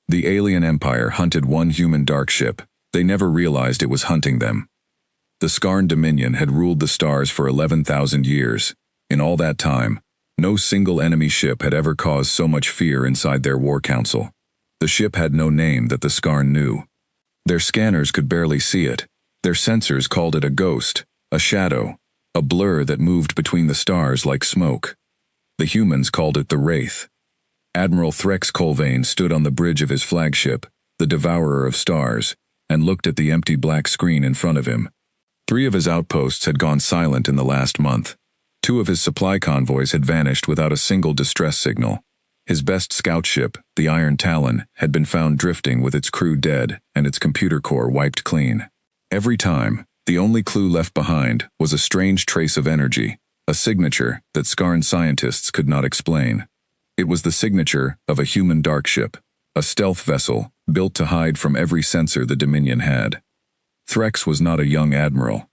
The alien empire hunted one human darkship. They never realized it was hunting them. The Skarn Dominion had ruled the stars for 11,000 years. In all that time, no single enemy ship had ever caused so much fear inside their war council. The ship had no name that the Skarn knew. Their scanners could barely see it. Their sensors called it a ghost, a shadow, a blur that moved between the stars like smoke. The humans called it the Wraith. Admiral Threx Colvane stood on the bridge of his flagship, the Devourer of Stars, and looked at the empty black screen in front of him. 3 of his outposts had gone silent in the last month. 2 of his supply convoys had vanished without a single distress signal. His best scout ship, the Iron Talon, had been found drifting with its crew dead and its computer core wiped clean. Every time, the only clue left behind was a strange trace of energy, a signature that Skarn scientists could not explain. It was the signature of a human darkship, a stealth vessel built to hide from every sensor the Dominion had. Threx was not a young admiral.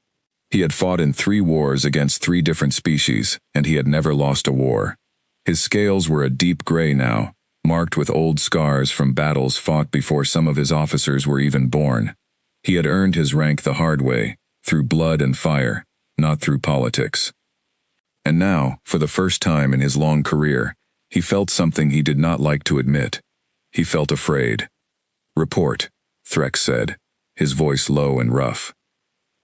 He had fought in 3 wars against 3 different species, and he had never lost a war. His scales were a deep gray now, marked with old scars from battles fought before some of his officers were even born. He had earned his rank the hard way, through blood and fire, not through politics. And now, for the first time in his long career, he felt something he did not like to admit. He felt afraid. "Report," Threx said, his voice low and rough.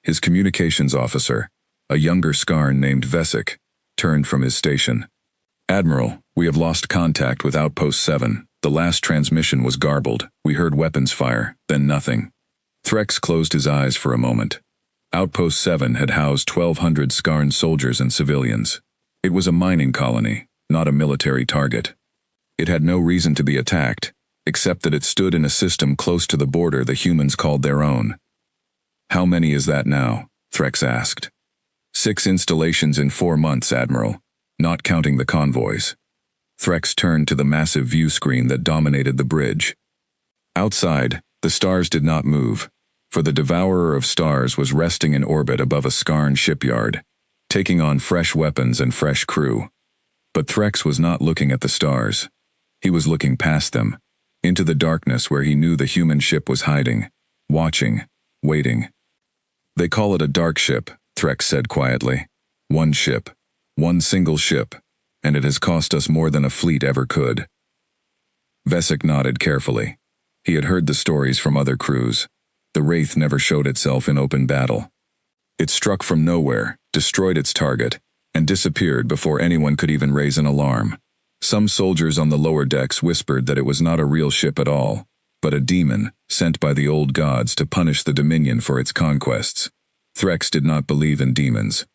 His communications officer, a younger Skarn named Vesic, turned from his station. "Admiral, we have lost contact with Outpost 7. The last transmission was garbled. We heard weapons fire, then nothing." Threx closed his eyes for a moment. Outpost 7 had housed 1,200 Skarn soldiers and civilians. It was a mining colony, not a military target. It had no reason to be attacked, except that it stood in a system close to the border the humans called their own. "How many is that now?" Threx asked. 6 installations in 4 months, Admiral, not counting the convoys. Threx turned to the massive view screen that dominated the bridge. Outside, the stars did not move, for the Devourer of Stars was resting in orbit above a Skarn shipyard, taking on fresh weapons and fresh crew. But Threx was not looking at the stars. He was looking past them, into the darkness where he knew the human ship was hiding, watching, waiting. "They call it a Darkship," Threx said quietly. "One ship. One single ship, and it has cost us more than a fleet ever could." Vesic nodded carefully. He had heard the stories from other crews. The Wraith never showed itself in open battle. It struck from nowhere, destroyed its target, and disappeared before anyone could even raise an alarm. Some soldiers on the lower decks whispered that it was not a real ship at all, but a demon sent by the old gods to punish the Dominion for its conquests. Threx did not believe in demons.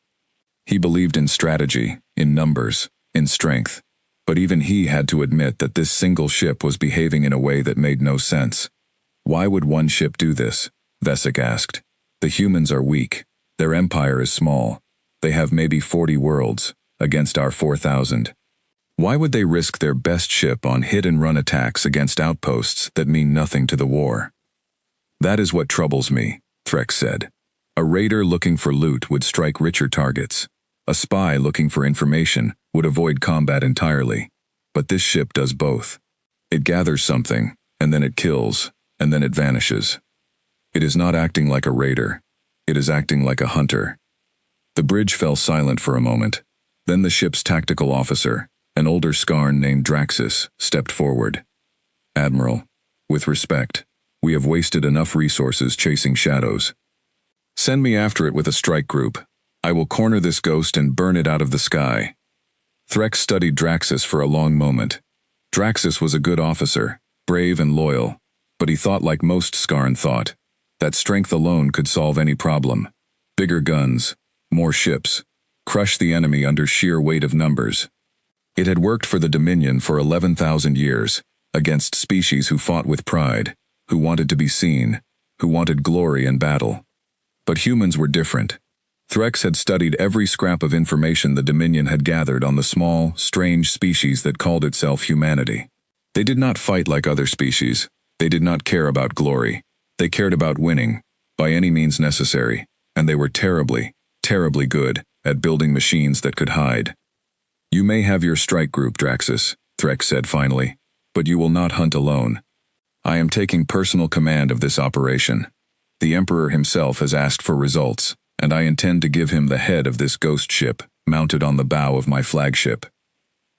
He believed in strategy, in numbers, in strength, but even he had to admit that this single ship was behaving in a way that made no sense. "Why would one ship do this?" Vesic asked. "The humans are weak. Their empire is small. They have maybe 40 worlds, against our 4,000. Why would they risk their best ship on hit-and-run attacks against outposts that mean nothing to the war?" "That is what troubles me," Threx said. "A raider looking for loot would strike richer targets. A spy looking for information would avoid combat entirely. But this ship does both. It gathers something, and then it kills, and then it vanishes. It is not acting like a raider. It is acting like a hunter." The bridge fell silent for a moment. Then the ship's tactical officer, an older Skarn named Draxus, stepped forward. "Admiral, with respect, we have wasted enough resources chasing shadows. Send me after it with a strike group. I will corner this ghost and burn it out of the sky." Threx studied Draxus for a long moment. Draxus was a good officer, brave and loyal, but he thought like most Skarn thought, that strength alone could solve any problem. Bigger guns, more ships, crush the enemy under sheer weight of numbers. It had worked for the Dominion for 11,000 years, against species who fought with pride, who wanted to be seen, who wanted glory in battle. But humans were different. Threx had studied every scrap of information the Dominion had gathered on the small, strange species that called itself humanity. They did not fight like other species. They did not care about glory. They cared about winning, by any means necessary, and they were terribly, terribly good at building machines that could hide. "You may have your strike group, Draxus," Threx said finally, "but you will not hunt alone." I am taking personal command of this operation. The Emperor himself has asked for results, and I intend to give him the head of this ghost ship, mounted on the bow of my flagship.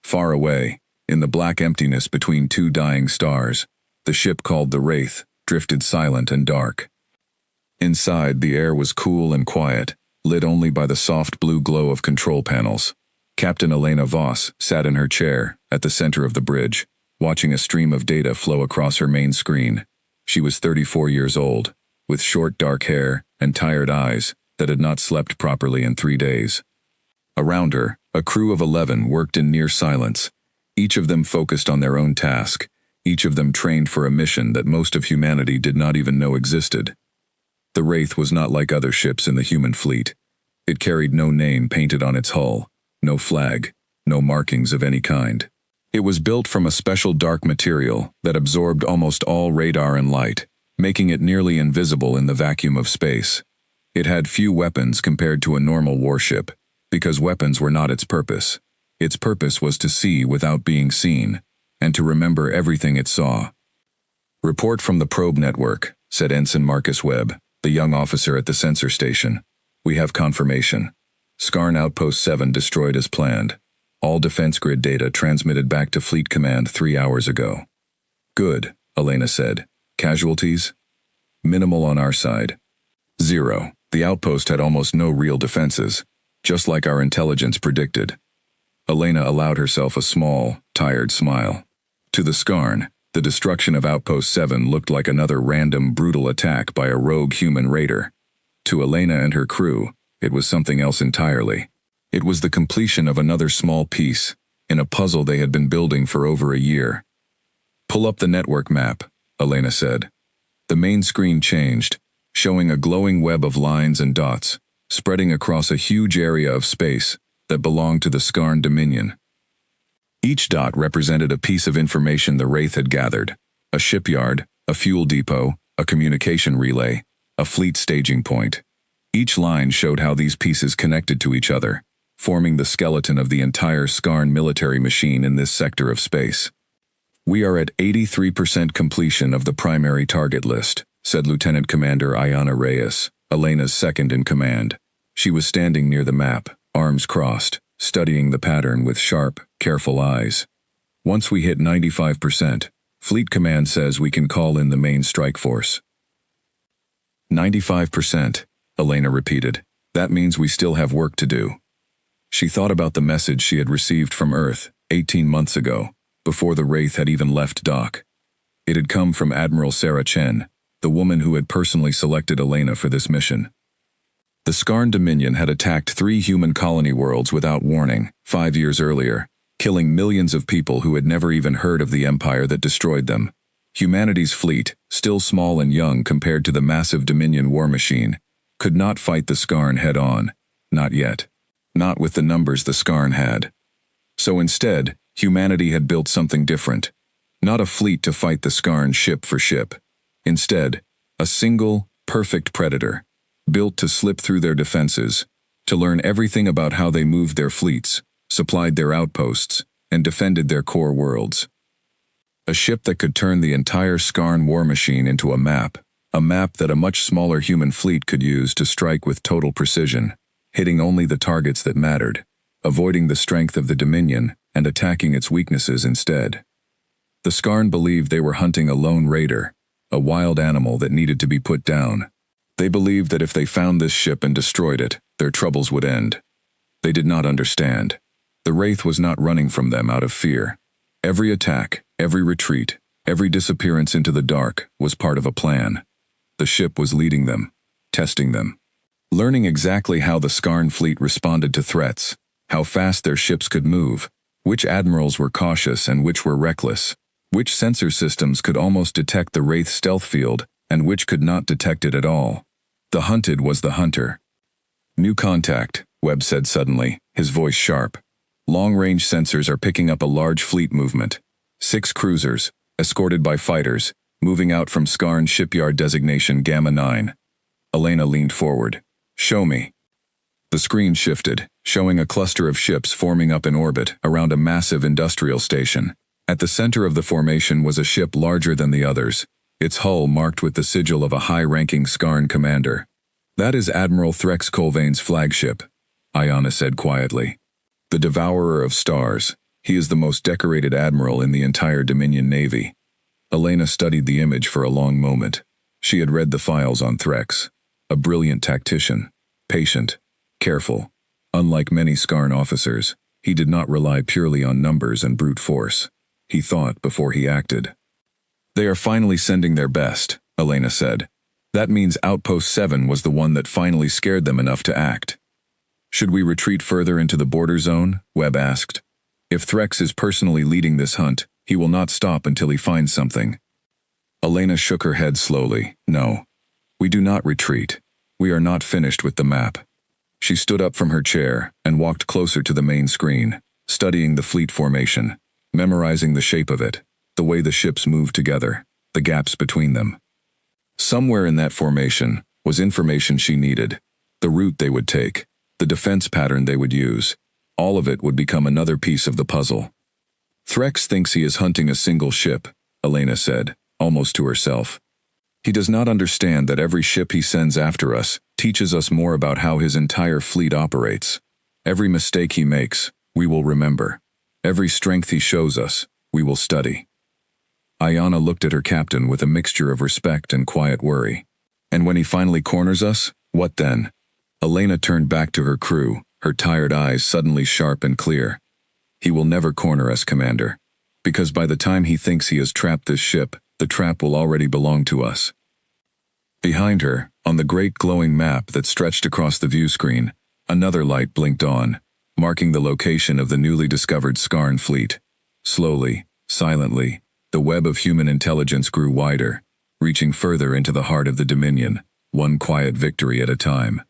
Far away, in the black emptiness between two dying stars, the ship called the Wraith drifted silent and dark. Inside, the air was cool and quiet, lit only by the soft blue glow of control panels. Captain Elena Voss sat in her chair, at the center of the bridge, watching a stream of data flow across her main screen. She was 34 years old, with short dark hair and tired eyes that had not slept properly in 3 days. Around her, a crew of 11 worked in near silence, each of them focused on their own task, each of them trained for a mission that most of humanity did not even know existed. The Wraith was not like other ships in the human fleet. It carried no name painted on its hull, no flag, no markings of any kind. It was built from a special dark material that absorbed almost all radar and light, making it nearly invisible in the vacuum of space. It had few weapons compared to a normal warship, because weapons were not its purpose. Its purpose was to see without being seen, and to remember everything it saw. "Report from the probe network," said Ensign Marcus Webb, the young officer at the sensor station. "We have confirmation. Skarn Outpost 7 destroyed as planned. All defense grid data transmitted back to Fleet Command 3 hours ago." "Good," Elena said. "Casualties?" "Minimal on our side. 0. The outpost had almost no real defenses, just like our intelligence predicted." Elena allowed herself a small, tired smile. To the Skarn, the destruction of Outpost 7 looked like another random, brutal attack by a rogue human raider. To Elena and her crew, it was something else entirely. It was the completion of another small piece, in a puzzle they had been building for over a year. "Pull up the network map," Elena said. The main screen changed, showing a glowing web of lines and dots, spreading across a huge area of space that belonged to the Skarn Dominion. Each dot represented a piece of information the Wraith had gathered: a shipyard, a fuel depot, a communication relay, a fleet staging point. Each line showed how these pieces connected to each other, forming the skeleton of the entire Skarn military machine in this sector of space. "We are at 83% completion of the primary target list," said Lieutenant Commander Ayana Reyes, Elena's second in command. She was standing near the map, arms crossed, studying the pattern with sharp, careful eyes. "Once we hit 95%, Fleet Command says we can call in the main strike force." 95%, Elena repeated. "That means we still have work to do." She thought about the message she had received from Earth 18 months ago, before the Wraith had even left dock. It had come from Admiral Sarah Chen, the woman who had personally selected Elena for this mission. The Skarn Dominion had attacked 3 human colony worlds without warning, 5 years earlier, killing millions of people who had never even heard of the empire that destroyed them. Humanity's fleet, still small and young compared to the massive Dominion war machine, could not fight the Skarn head-on, not yet. Not with the numbers the Skarn had. So instead, humanity had built something different. Not a fleet to fight the Skarn ship for ship. Instead, a single, perfect predator, built to slip through their defenses, to learn everything about how they moved their fleets, supplied their outposts, and defended their core worlds. A ship that could turn the entire Skarn war machine into a map that a much smaller human fleet could use to strike with total precision, hitting only the targets that mattered, avoiding the strength of the Dominion and attacking its weaknesses instead. The Skarn believed they were hunting a lone raider, a wild animal that needed to be put down. They believed that if they found this ship and destroyed it, their troubles would end. They did not understand. The Wraith was not running from them out of fear. Every attack, every retreat, every disappearance into the dark was part of a plan. The ship was leading them, testing them, learning exactly how the Skarn fleet responded to threats, how fast their ships could move, which admirals were cautious and which were reckless, which sensor systems could almost detect the Wraith stealth field and which could not detect it at all. The hunted was the hunter. "New contact," Webb said suddenly, his voice sharp. "Long-range sensors are picking up a large fleet movement. 6 cruisers, escorted by fighters, moving out from Skarn shipyard designation Gamma 9. Elena leaned forward. "Show me." The screen shifted, showing a cluster of ships forming up in orbit around a massive industrial station. At the center of the formation was a ship larger than the others, its hull marked with the sigil of a high-ranking Skarn commander. "That is Admiral Threx Colvain's flagship," Ayana said quietly. "The Devourer of Stars. He is the most decorated admiral in the entire Dominion Navy." Elena studied the image for a long moment. She had read the files on Threx. A brilliant tactician. Patient. Careful. Unlike many Skarn officers, he did not rely purely on numbers and brute force. He thought before he acted. "They are finally sending their best," Elena said. "That means Outpost 7 was the one that finally scared them enough to act." "Should we retreat further into the border zone?" Webb asked. "If Threx is personally leading this hunt, he will not stop until he finds something." Elena shook her head slowly. "No. We do not retreat. We are not finished with the map." She stood up from her chair and walked closer to the main screen, studying the fleet formation, memorizing the shape of it, the way the ships moved together, the gaps between them. Somewhere in that formation was information she needed, the route they would take, the defense pattern they would use. All of it would become another piece of the puzzle. "Threx thinks he is hunting a single ship," Elena said, almost to herself. "He does not understand that every ship he sends after us teaches us more about how his entire fleet operates. Every mistake he makes, we will remember. Every strength he shows us, we will study." Ayana looked at her captain with a mixture of respect and quiet worry. "And when he finally corners us, what then?" Elena turned back to her crew, her tired eyes suddenly sharp and clear. "He will never corner us, Commander. Because by the time he thinks he has trapped this ship, the trap will already belong to us." Behind her, on the great glowing map that stretched across the view screen, another light blinked on, marking the location of the newly discovered Skarn fleet. Slowly, silently, the web of human intelligence grew wider, reaching further into the heart of the Dominion, one quiet victory at a time.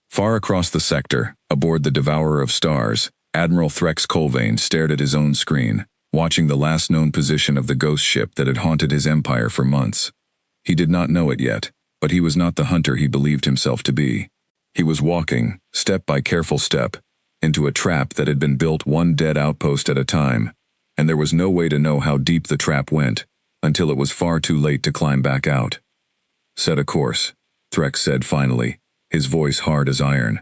Far across the sector, aboard the Devourer of Stars, Admiral Threx Colvain stared at his own screen, watching the last known position of the ghost ship that had haunted his empire for months. He did not know it yet, but he was not the hunter he believed himself to be. He was walking, step by careful step, into a trap that had been built one dead outpost at a time, and there was no way to know how deep the trap went, until it was far too late to climb back out. "Set a course," Threx said finally, his voice hard as iron.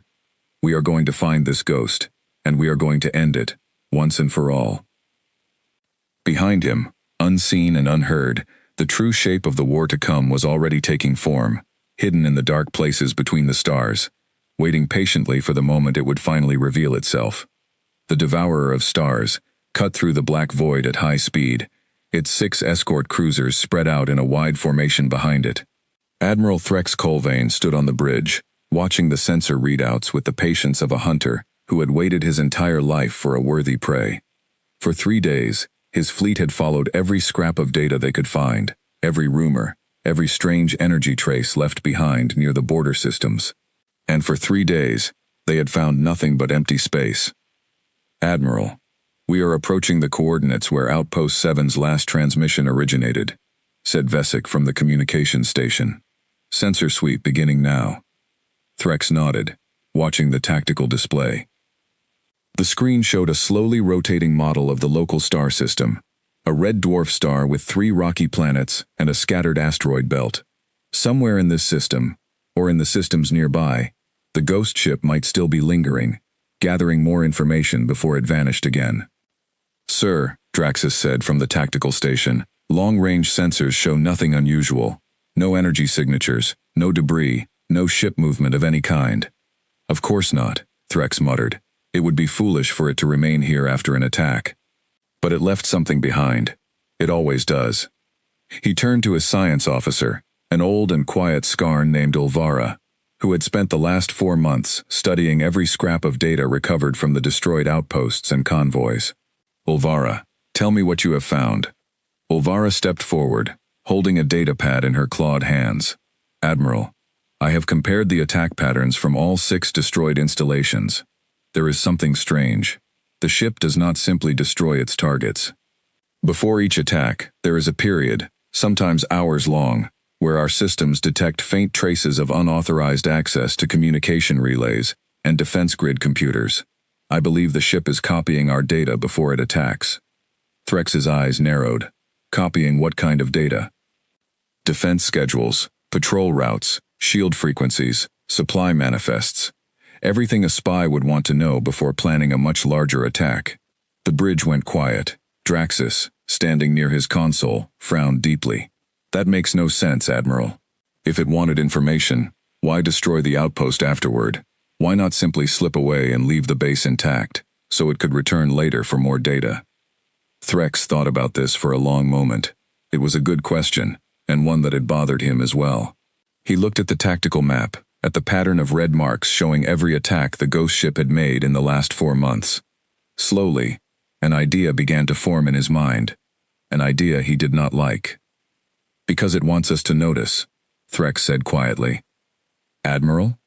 "We are going to find this ghost, and we are going to end it, once and for all." Behind him, unseen and unheard, the true shape of the war to come was already taking form, hidden in the dark places between the stars, waiting patiently for the moment it would finally reveal itself. The Devourer of Stars cut through the black void at high speed, its 6 escort cruisers spread out in a wide formation behind it. Admiral Threx Colvain stood on the bridge, watching the sensor readouts with the patience of a hunter who had waited his entire life for a worthy prey. For 3 days, his fleet had followed every scrap of data they could find, every rumor, every strange energy trace left behind near the border systems. And for 3 days, they had found nothing but empty space. "Admiral, we are approaching the coordinates where Outpost 7's last transmission originated," said Vesic from the communications station. "Sensor sweep beginning now." Threx nodded, watching the tactical display. The screen showed a slowly rotating model of the local star system, a red dwarf star with 3 rocky planets and a scattered asteroid belt. Somewhere in this system, or in the systems nearby, the ghost ship might still be lingering, gathering more information before it vanished again. "Sir," Draxus said from the tactical station, "long-range sensors show nothing unusual. No energy signatures, no debris, no ship movement of any kind." "Of course not," Threx muttered. "It would be foolish for it to remain here after an attack. But it left something behind. It always does." He turned to his science officer, an old and quiet Skarn named Ulvara, who had spent the last 4 months studying every scrap of data recovered from the destroyed outposts and convoys. "Ulvara, tell me what you have found." Ulvara stepped forward, holding a data pad in her clawed hands. "Admiral, I have compared the attack patterns from all 6 destroyed installations. There is something strange. The ship does not simply destroy its targets. Before each attack, there is a period, sometimes hours long, where our systems detect faint traces of unauthorized access to communication relays and defense grid computers. I believe the ship is copying our data before it attacks." Threx's eyes narrowed. "Copying what kind of data?" Defense schedules, patrol routes, shield frequencies, supply manifests. Everything a spy would want to know before planning a much larger attack. The bridge went quiet. Draxus, standing near his console, frowned deeply. That makes no sense, Admiral. If it wanted information, why destroy the outpost afterward? Why not simply slip away and leave the base intact, so it could return later for more data? Threx thought about this for a long moment. It was a good question, and one that had bothered him as well. He looked at the tactical map, at the pattern of red marks showing every attack the ghost ship had made in the last 4 months. Slowly, an idea began to form in his mind. An idea he did not like. Because it wants us to notice, Threx said quietly. Admiral?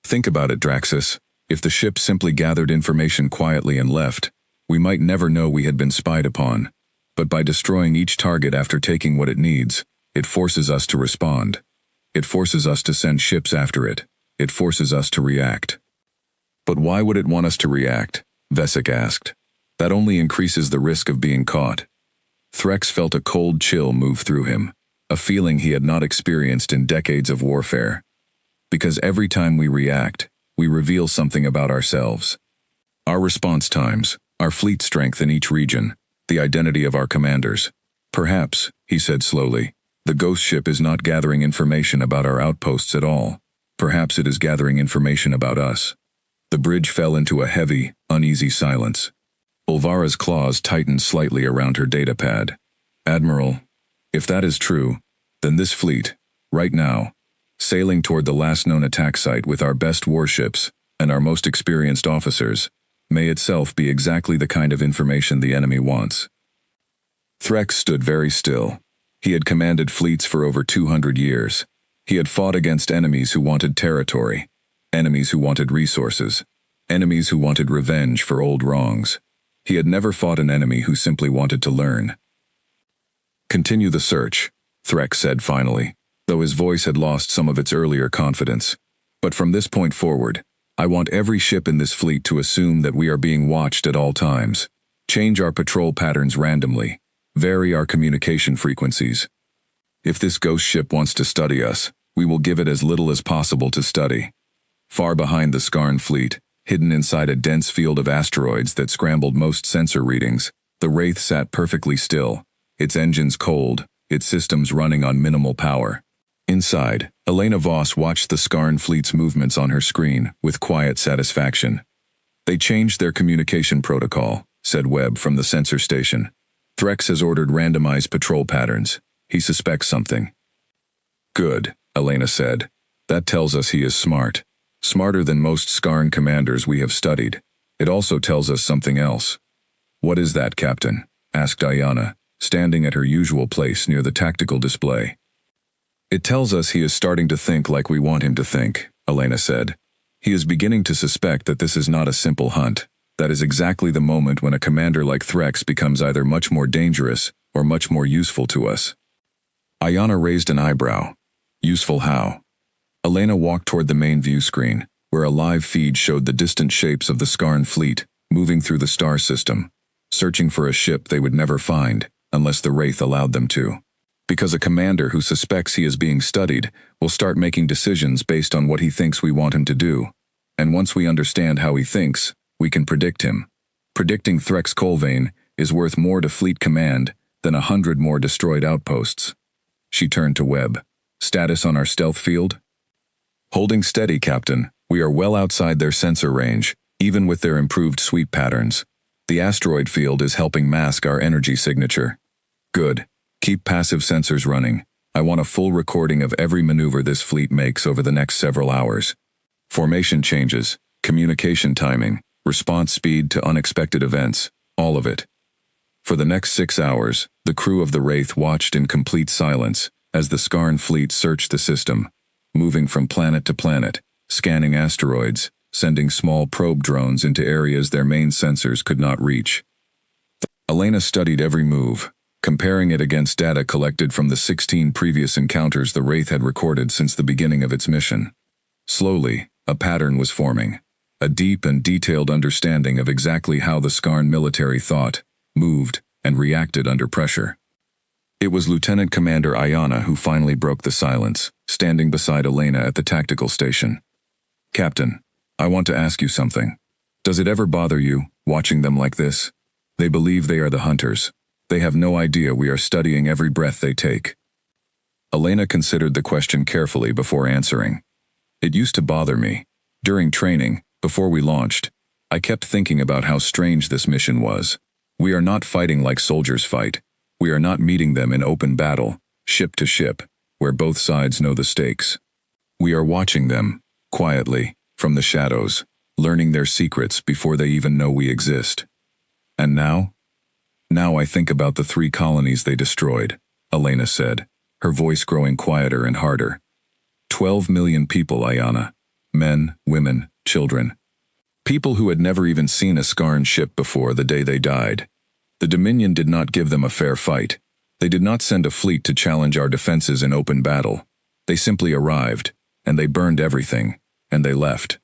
Think about it, Draxus. If the ship simply gathered information quietly and left, we might never know we had been spied upon. But by destroying each target after taking what it needs, it forces us to respond. It forces us to send ships after it. It forces us to react. But why would it want us to react? Vesic asked. That only increases the risk of being caught. Threx felt a cold chill move through him, a feeling he had not experienced in decades of warfare. Because every time we react, we reveal something about ourselves. Our response times, our fleet strength in each region, the identity of our commanders. Perhaps, he said slowly, the ghost ship is not gathering information about our outposts at all. Perhaps it is gathering information about us. The bridge fell into a heavy, uneasy silence. Ulvara's claws tightened slightly around her datapad. Admiral, if that is true, then this fleet, right now, sailing toward the last known attack site with our best warships and our most experienced officers, may itself be exactly the kind of information the enemy wants. Threx stood very still. He had commanded fleets for over 200 years. He had fought against enemies who wanted territory, enemies who wanted resources, enemies who wanted revenge for old wrongs. He had never fought an enemy who simply wanted to learn. Continue the search, Threx said finally, though his voice had lost some of its earlier confidence. But from this point forward, I want every ship in this fleet to assume that we are being watched at all times. Change our patrol patterns randomly. Vary our communication frequencies. If this ghost ship wants to study us, we will give it as little as possible to study. Far behind the Skarn fleet, hidden inside a dense field of asteroids that scrambled most sensor readings, the Wraith sat perfectly still, its engines cold, its systems running on minimal power. Inside, Elena Voss watched the Skarn fleet's movements on her screen with quiet satisfaction. They changed their communication protocol, said Webb from the sensor station. Threx has ordered randomized patrol patterns. He suspects something. Good, Elena said. That tells us he is smart. Smarter than most Skarn commanders we have studied. It also tells us something else. What is that, Captain? Asked Ayana, standing at her usual place near the tactical display. It tells us he is starting to think like we want him to think, Elena said. He is beginning to suspect that this is not a simple hunt. That is exactly the moment when a commander like Threx becomes either much more dangerous or much more useful to us. Ayana raised an eyebrow. Useful how? Elena walked toward the main view screen, where a live feed showed the distant shapes of the Skarn fleet, moving through the star system, searching for a ship they would never find, unless the Wraith allowed them to. Because a commander who suspects he is being studied will start making decisions based on what he thinks we want him to do. And once we understand how he thinks, we can predict him. Predicting Threx Colvane is worth more to Fleet Command than 100 more destroyed outposts. She turned to Webb. Status on our stealth field? Holding steady, Captain. We are well outside their sensor range, even with their improved sweep patterns. The asteroid field is helping mask our energy signature. Good. Keep passive sensors running. I want a full recording of every maneuver this fleet makes over the next several hours. Formation changes, communication timing, response speed to unexpected events, all of it. For the next 6 hours, the crew of the Wraith watched in complete silence as the Skarn fleet searched the system, moving from planet to planet, scanning asteroids, sending small probe drones into areas their main sensors could not reach. Elena studied every move, comparing it against data collected from the 16 previous encounters the Wraith had recorded since the beginning of its mission. Slowly, a pattern was forming, a deep and detailed understanding of exactly how the Skarn military thought, moved, and reacted under pressure. It was Lieutenant Commander Ayana who finally broke the silence, standing beside Elena at the tactical station. "Captain, I want to ask you something. Does it ever bother you, watching them like this? They believe they are the hunters. They have no idea we are studying every breath they take." Elena considered the question carefully before answering. "It used to bother me. During training, before we launched, I kept thinking about how strange this mission was. We are not fighting like soldiers fight. We are not meeting them in open battle, ship to ship, where both sides know the stakes. We are watching them, quietly, from the shadows, learning their secrets before they even know we exist. And now? Now I think about the 3 colonies they destroyed," Elena said, her voice growing quieter and harder. 12 million people, Ayana. Men, women, children. People who had never even seen a Skarn ship before the day they died. The Dominion did not give them a fair fight. They did not send a fleet to challenge our defenses in open battle. They simply arrived, and they burned everything, and they left.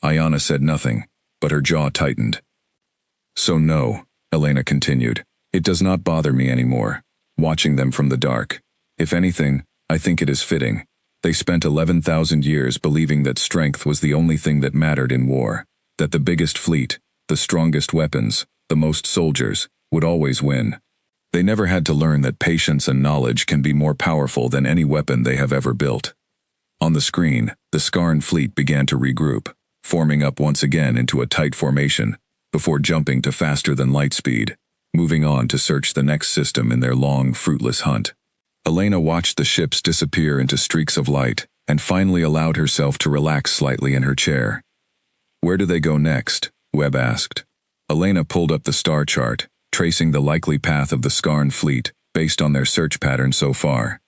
Ayana said nothing, but her jaw tightened. "So no," Elena continued, "it does not bother me anymore, watching them from the dark. If anything, I think it is fitting. They spent 11,000 years believing that strength was the only thing that mattered in war, that the biggest fleet, the strongest weapons, the most soldiers, would always win. They never had to learn that patience and knowledge can be more powerful than any weapon they have ever built." On the screen, the Skarn fleet began to regroup, forming up once again into a tight formation, before jumping to faster than light speed, moving on to search the next system in their long, fruitless hunt. Elena watched the ships disappear into streaks of light, and finally allowed herself to relax slightly in her chair. "Where do they go next?" Webb asked. Elena pulled up the star chart, tracing the likely path of the Skarn fleet, based on their search pattern so far.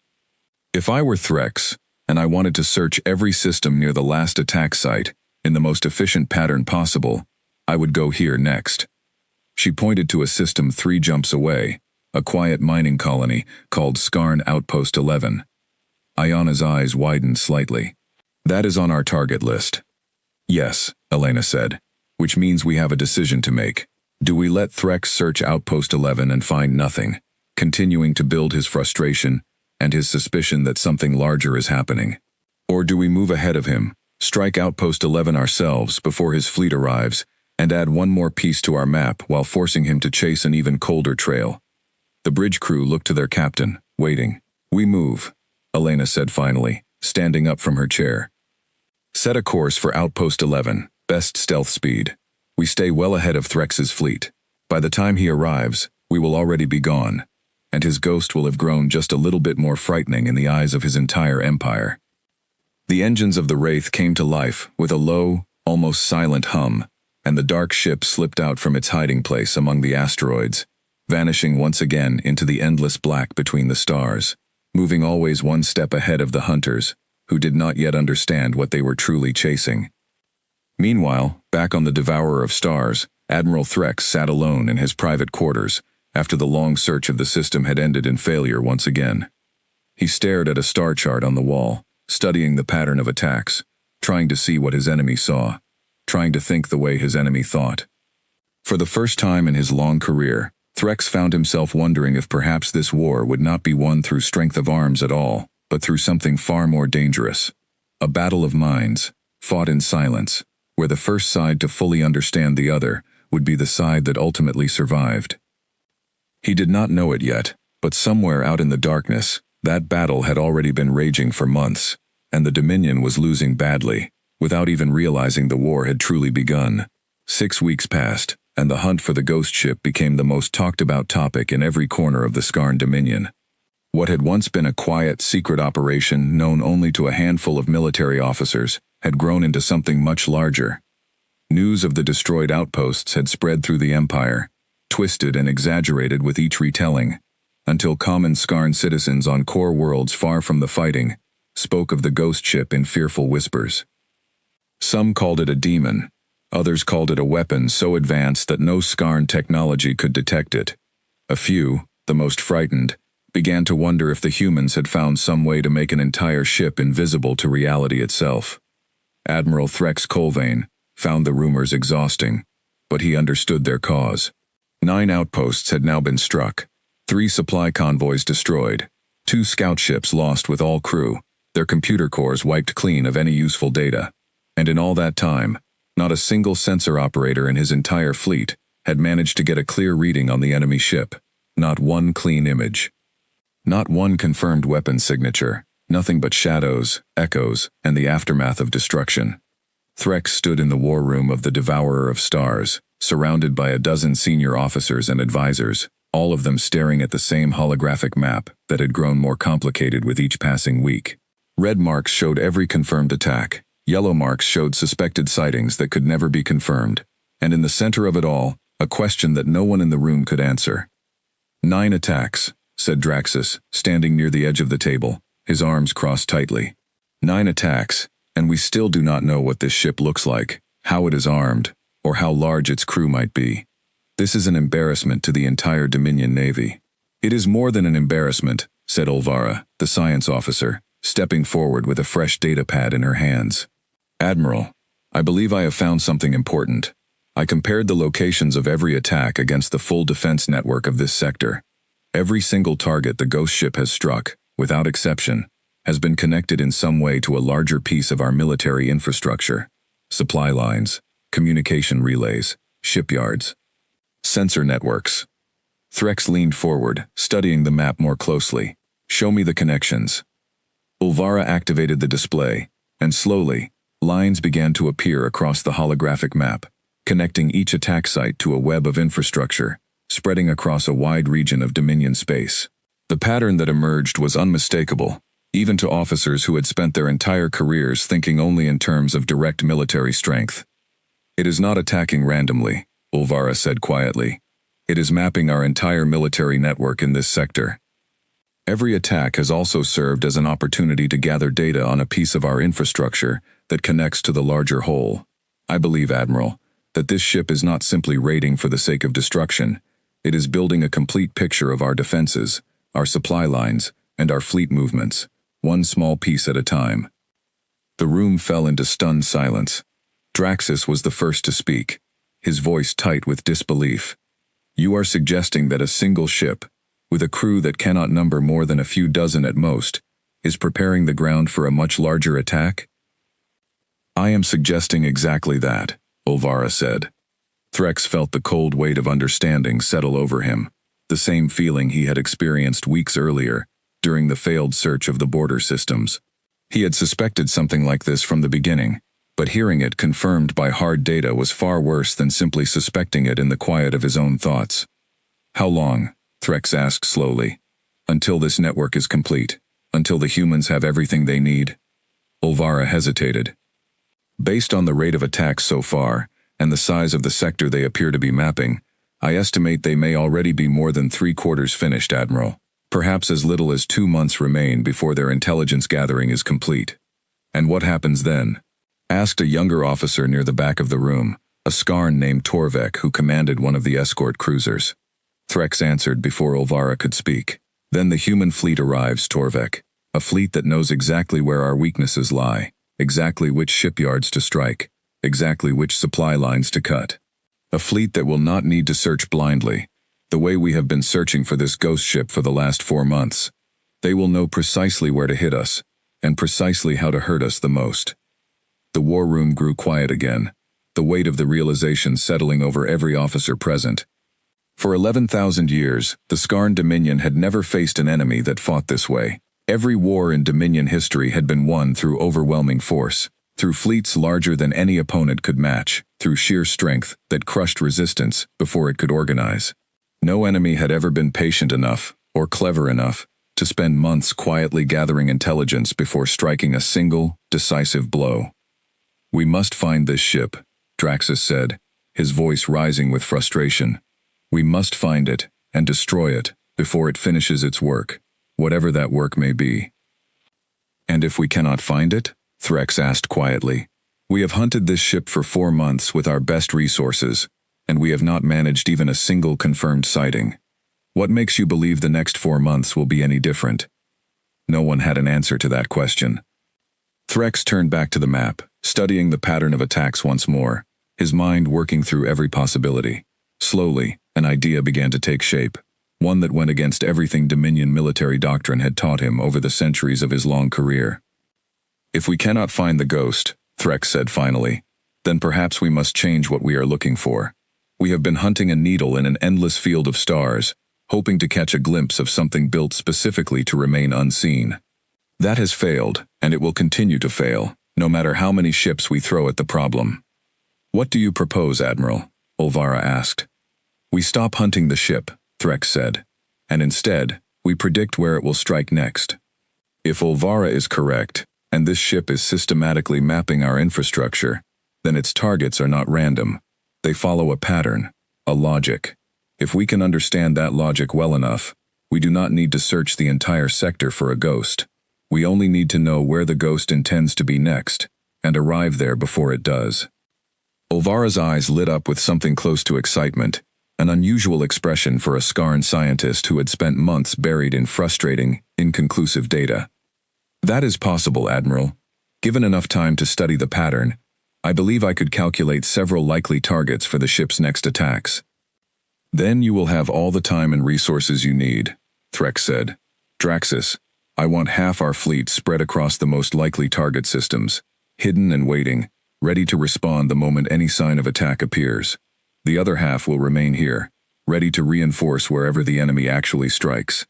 "If I were Threx, and I wanted to search every system near the last attack site, in the most efficient pattern possible, I would go here next." She pointed to a system 3 jumps away, a quiet mining colony called Skarn Outpost 11. Ayana's eyes widened slightly. "That is on our target list." "Yes," Elena said, "which means we have a decision to make. Do we let Threx search Outpost 11 and find nothing, continuing to build his frustration and his suspicion that something larger is happening? Or do we move ahead of him, strike Outpost 11 ourselves before his fleet arrives, and add one more piece to our map while forcing him to chase an even colder trail?" The bridge crew looked to their captain, waiting. "We move," Elena said finally, standing up from her chair. "Set a course for Outpost 11, best stealth speed. We stay well ahead of Threx's fleet. By the time he arrives, we will already be gone, and his ghost will have grown just a little bit more frightening in the eyes of his entire empire." The engines of the Wraith came to life with a low, almost silent hum, and the dark ship slipped out from its hiding place among the asteroids, vanishing once again into the endless black between the stars, moving always one step ahead of the hunters, who did not yet understand what they were truly chasing. Meanwhile, back on the Devourer of Stars, Admiral Threx sat alone in his private quarters, after the long search of the system had ended in failure once again. He stared at a star chart on the wall, studying the pattern of attacks, trying to see what his enemy saw, trying to think the way his enemy thought. For the first time in his long career, Threx found himself wondering if perhaps this war would not be won through strength of arms at all, but through something far more dangerous. A battle of minds, fought in silence, where the first side to fully understand the other would be the side that ultimately survived. He did not know it yet, but somewhere out in the darkness, that battle had already been raging for months, and the Dominion was losing badly, without even realizing the war had truly begun. 6 weeks passed, and the hunt for the ghost ship became the most talked-about topic in every corner of the Skarn Dominion. What had once been a quiet, secret operation known only to a handful of military officers had grown into something much larger. News of the destroyed outposts had spread through the Empire, twisted and exaggerated with each retelling, until common Skarn citizens on core worlds far from the fighting spoke of the ghost ship in fearful whispers. Some called it a demon. Others called it a weapon so advanced that no Skarn technology could detect it. A few, the most frightened, began to wonder if the humans had found some way to make an entire ship invisible to reality itself. Admiral Threx Colvane found the rumors exhausting, but he understood their cause. 9 outposts had now been struck, 3 supply convoys destroyed, 2 scout ships lost with all crew, their computer cores wiped clean of any useful data. And in all that time, not a single sensor operator in his entire fleet had managed to get a clear reading on the enemy ship. Not one clean image. Not one confirmed weapon signature. Nothing but shadows, echoes, and the aftermath of destruction. Threx stood in the war room of the Devourer of Stars, surrounded by a dozen senior officers and advisors, all of them staring at the same holographic map that had grown more complicated with each passing week. Red marks showed every confirmed attack. Yellow marks showed suspected sightings that could never be confirmed. And in the center of it all, a question that no one in the room could answer. 9 attacks, said Draxus, standing near the edge of the table, his arms crossed tightly. 9 attacks, and we still do not know what this ship looks like, how it is armed, or how large its crew might be. This is an embarrassment to the entire Dominion Navy. It is more than an embarrassment, said Ulvara, the science officer, stepping forward with a fresh data pad in her hands. Admiral, I believe I have found something important. I compared the locations of every attack against the full defense network of this sector. Every single target the ghost ship has struck, without exception, has been connected in some way to a larger piece of our military infrastructure. Supply lines, communication relays, shipyards, sensor networks. Threx leaned forward, studying the map more closely. Show me the connections. Ulvara activated the display, and slowly, lines began to appear across the holographic map, connecting each attack site to a web of infrastructure, spreading across a wide region of Dominion space. The pattern that emerged was unmistakable, even to officers who had spent their entire careers thinking only in terms of direct military strength. It is not attacking randomly, Ulvara said quietly. It is mapping our entire military network in this sector. Every attack has also served as an opportunity to gather data on a piece of our infrastructure that connects to the larger whole. I believe, Admiral, that this ship is not simply raiding for the sake of destruction. It is building a complete picture of our defenses, our supply lines, and our fleet movements, one small piece at a time. The room fell into stunned silence. Draxus was the first to speak, his voice tight with disbelief. You are suggesting that a single ship, with a crew that cannot number more than a few dozen at most, is preparing the ground for a much larger attack? I am suggesting exactly that, Ulvara said. Threx felt the cold weight of understanding settle over him, the same feeling he had experienced weeks earlier, during the failed search of the border systems. He had suspected something like this from the beginning, but hearing it confirmed by hard data was far worse than simply suspecting it in the quiet of his own thoughts. How long? Threx asked slowly. Until this network is complete. Until the humans have everything they need. Ulvara hesitated. Based on the rate of attacks so far, and the size of the sector they appear to be mapping, I estimate they may already be more than 3/4 finished, Admiral. Perhaps as little as 2 months remain before their intelligence gathering is complete. And what happens then? Asked a younger officer near the back of the room, a Skarn named Torvek who commanded one of the escort cruisers. Threx answered before Ulvara could speak. Then the human fleet arrives, Torvek. A fleet that knows exactly where our weaknesses lie, exactly which shipyards to strike, exactly which supply lines to cut. A fleet that will not need to search blindly, the way we have been searching for this ghost ship for the last 4 months. They will know precisely where to hit us, and precisely how to hurt us the most. The war room grew quiet again, the weight of the realization settling over every officer present. For 11,000 years, the Skarn Dominion had never faced an enemy that fought this way. Every war in Dominion history had been won through overwhelming force, through fleets larger than any opponent could match, through sheer strength that crushed resistance before it could organize. No enemy had ever been patient enough, or clever enough, to spend months quietly gathering intelligence before striking a single, decisive blow. We must find this ship, Draxus said, his voice rising with frustration. We must find it, and destroy it, before it finishes its work, whatever that work may be. And if we cannot find it? Threx asked quietly. We have hunted this ship for 4 months with our best resources, and we have not managed even a single confirmed sighting. What makes you believe the next 4 months will be any different? No one had an answer to that question. Threx turned back to the map, studying the pattern of attacks once more, his mind working through every possibility. Slowly, an idea began to take shape, one that went against everything Dominion military doctrine had taught him over the centuries of his long career. "If we cannot find the ghost," Threx said finally, "then perhaps we must change what we are looking for. We have been hunting a needle in an endless field of stars, hoping to catch a glimpse of something built specifically to remain unseen. That has failed, and it will continue to fail, no matter how many ships we throw at the problem." "What do you propose, Admiral?" Ulvara asked. "We stop hunting the ship," Threx said, "and instead, we predict where it will strike next. If Ulvara is correct, and this ship is systematically mapping our infrastructure, then its targets are not random. They follow a pattern, a logic. If we can understand that logic well enough, we do not need to search the entire sector for a ghost. We only need to know where the ghost intends to be next, and arrive there before it does." Ulvara's eyes lit up with something close to excitement, an unusual expression for a Skarn scientist who had spent months buried in frustrating, inconclusive data. "That is possible, Admiral. Given enough time to study the pattern, I believe I could calculate several likely targets for the ship's next attacks." "Then you will have all the time and resources you need," Threx said. "Draxus, I want half our fleet spread across the most likely target systems, hidden and waiting, ready to respond the moment any sign of attack appears. The other half will remain here, ready to reinforce wherever the enemy actually strikes."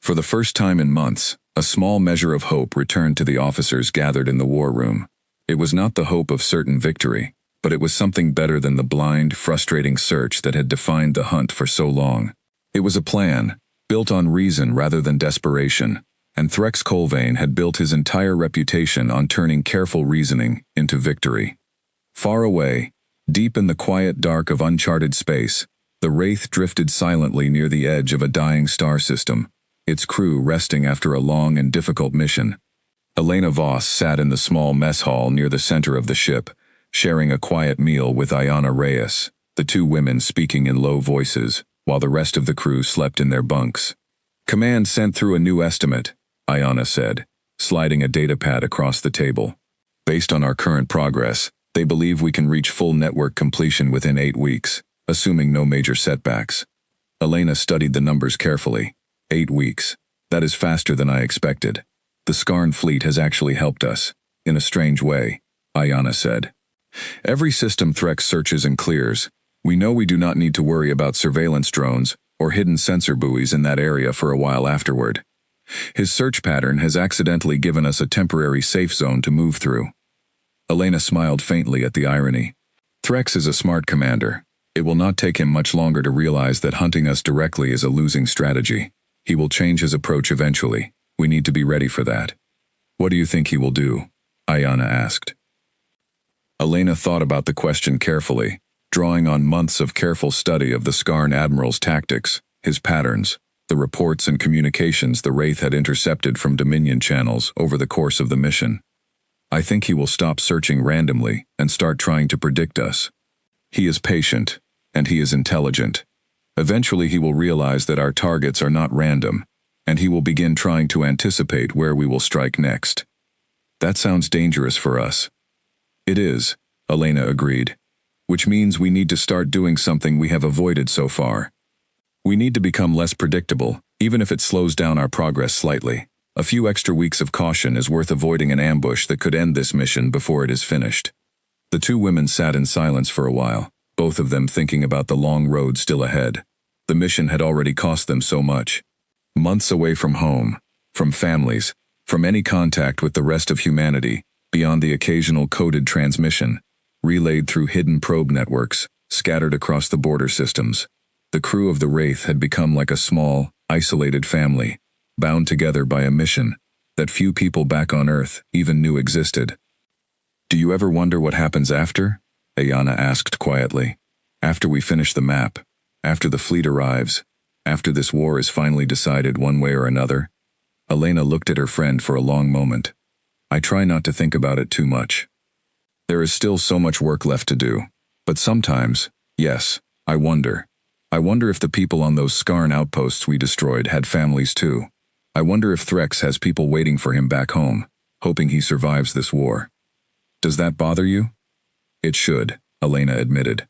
For the first time in months, a small measure of hope returned to the officers gathered in the war room. It was not the hope of certain victory, but it was something better than the blind, frustrating search that had defined the hunt for so long. It was a plan, built on reason rather than desperation, and Threx Colvane had built his entire reputation on turning careful reasoning into victory. Far away, deep in the quiet dark of uncharted space, the Wraith drifted silently near the edge of a dying star system, its crew resting after a long and difficult mission. Elena Voss sat in the small mess hall near the center of the ship, sharing a quiet meal with Ayana Reyes, the two women speaking in low voices, while the rest of the crew slept in their bunks. "Command sent through a new estimate," Ayana said, sliding a datapad across the table. "Based on our current progress, they believe we can reach full network completion within 8 weeks, assuming no major setbacks." Elena studied the numbers carefully. 8 weeks. That is faster than I expected. The Skarn fleet has actually helped us, in a strange way, Ayana said. "Every system Threx searches and clears. We know we do not need to worry about surveillance drones or hidden sensor buoys in that area for a while afterward. His search pattern has accidentally given us a temporary safe zone to move through." Elena smiled faintly at the irony. "Threx is a smart commander. It will not take him much longer to realize that hunting us directly is a losing strategy. He will change his approach eventually. We need to be ready for that." "What do you think he will do?" Ayana asked. Elena thought about the question carefully, drawing on months of careful study of the Skarn Admiral's tactics, his patterns, the reports and communications the Wraith had intercepted from Dominion channels over the course of the mission. "I think he will stop searching randomly and start trying to predict us. He is patient, and he is intelligent. Eventually he will realize that our targets are not random, and he will begin trying to anticipate where we will strike next." "That sounds dangerous for us." "It is," Elena agreed, "which means we need to start doing something we have avoided so far. We need to become less predictable, even if it slows down our progress slightly. A few extra weeks of caution is worth avoiding an ambush that could end this mission before it is finished." The two women sat in silence for a while, both of them thinking about the long road still ahead. The mission had already cost them so much. Months away from home, from families, from any contact with the rest of humanity, beyond the occasional coded transmission, relayed through hidden probe networks, scattered across the border systems. The crew of the Wraith had become like a small, isolated family, bound together by a mission that few people back on Earth even knew existed. "Do you ever wonder what happens after?" Ayana asked quietly. "After we finish the map, after the fleet arrives, after this war is finally decided one way or another?" Elena looked at her friend for a long moment. "I try not to think about it too much. There is still so much work left to do. But sometimes, yes, I wonder. I wonder if the people on those Skarn outposts we destroyed had families too. I wonder if Threx has people waiting for him back home, hoping he survives this war. Does that bother you?" "It should," Elena admitted.